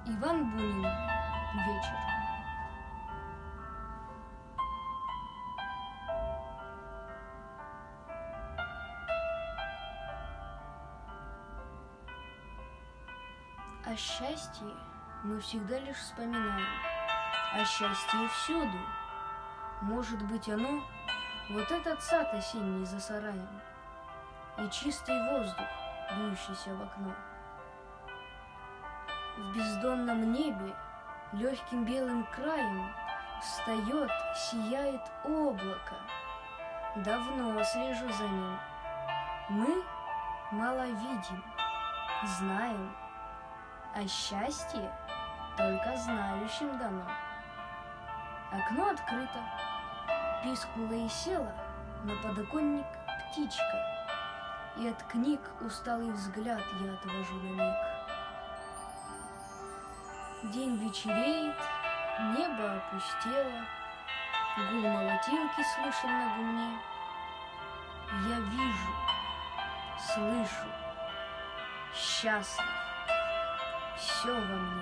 Иван Бунин. Вечер. О счастье мы всегда лишь вспоминаем, а счастье всюду. Может быть, оно вот этот сад осенний за сараем и чистый воздух, дующийся в окно. В бездонном небе легким белым краем встает, сияет облако. Давно слежу за ним. Мы мало видим, знаем, а счастье только знающим дано. Окно открыто, пискнула и села на подоконник птичка, и от книг усталый взгляд я отвожу на миг. День вечереет, небо опустело, гул молотилки слышен на гумне. Я вижу, слышу, счастлив, все во мне.